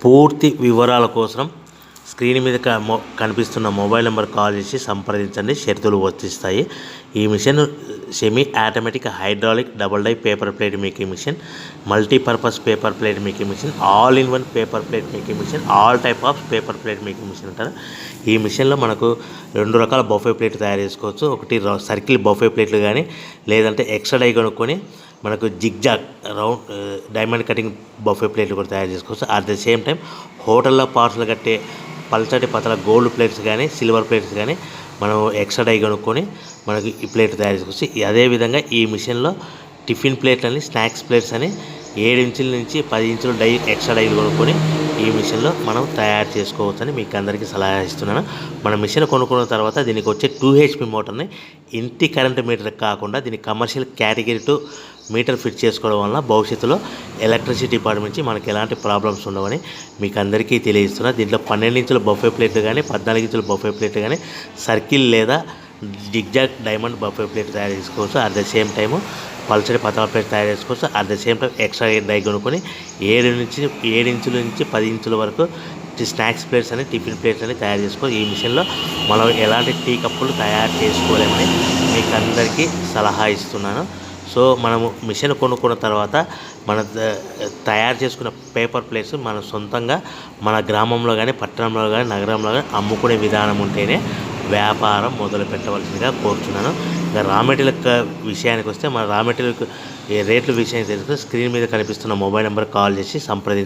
పూర్తి వివరాల కోసం స్క్రీన్ మీద కనిపిస్తున్న మొబైల్ నెంబర్ కాల్ చేసి సంప్రదించండి. షరతులు వర్తిస్తాయి. ఈ machine semi automatic hydraulic double die paper plate making machine, multipurpose paper plate making machine, all in one paper plate making machine, all type of paper plate making machine అంటారు. ఈ మిషన్లో మనకు 2 రకాల బఫే ప్లేట్ తయారు చేసుకోవచ్చు. ఒకటి circle buffet ప్లేట్లు కానీ, లేదంటే ఎక్స్ట్రా డై కొనుక్కొని మనకు zigzag round diamond cutting buffet ప్లేట్లు కూడా తయారు చేసుకోవచ్చు. అట్ ద సేమ్ టైం హోటల్లో పార్సల్ కట్టే పల్చటి పతల గోల్డ్ ప్లేట్స్ కానీ, సిల్వర్ ప్లేట్స్ కానీ మనం ఎక్స్ట్రా డై కొనుక్కొని మనకి ఈ ప్లేట్ తయారు చేసుకోవచ్చు. అదేవిధంగా ఈ మిషన్లో టిఫిన్ ప్లేట్లు అని, స్నాక్స్ ప్లేట్స్ అని 7 ఇంచుల నుంచి 10 ఇంచుల డై ఎక్స్ట్రా డైలు కొనుక్కొని ఈ మిషన్లో మనం తయారు చేసుకోవచ్చని మీకు అందరికీ సలహా ఇస్తున్నాను. మన మిషన్ కొనుక్కున్న తర్వాత దీనికి వచ్చే 2 HP మోటార్ని ఇంటి కరెంట్ మీటర్ కాకుండా దీనికి కమర్షియల్ కేటగిరీ 2 మీటర్ ఫిట్ చేసుకోవడం వల్ల భవిష్యత్తులో ఎలక్ట్రిసిటీ డిపార్ట్మెంట్ నుంచి మనకి ఎలాంటి ప్రాబ్లమ్స్ ఉండవని మీకు అందరికీ తెలియజేస్తున్నా. దీంట్లో 12 ఇంచుల బఫే ప్లేట్లు కానీ, 14 ఇంచుల బఫే ప్లేట్లు కానీ, సర్కిల్ లేదా జిగ్జాగ్ డైమండ్ బఫే ప్లేట్ తయారు చేసుకోవచ్చు. అట్ ద సేమ్ టైము పల్చడి పతల ప్లేట్ తయారు చేసుకోవచ్చు. At the same time extra die కొనుక్కొని 7 ఇంచుల నుంచి 10 ఇంచుల వరకు స్నాక్స్ ప్లేట్స్ అని, టిఫిన్ ప్లేట్స్ అని తయారు చేసుకోవచ్చు. ఈ మిషన్లో మనం ఎలాంటి టీ కప్పులు తయారు చేసుకోలేమని మీకు అందరికీ సలహా ఇస్తున్నాను. సో మనము మిషన్ కొనుక్కున్న తర్వాత మన తయారు చేసుకున్న పేపర్ ప్లేట్స్ మన సొంతంగా మన గ్రామంలో కానీ, పట్టణంలో కానీ, నగరంలో కానీ అమ్ముకునే విధానం ఉంటేనే వ్యాపారం మొదలు పెట్టవలసిందిగా కోరుతున్నాను. ఇంకా రా మెటీరియల్ విషయానికి వస్తే మన రా మెటీరియల్ రేట్ల విషయానికి తెలుసుకుని స్క్రీన్ మీద కనిపిస్తున్న మొబైల్ నెంబర్ కాల్ చేసి సంప్రదించండి.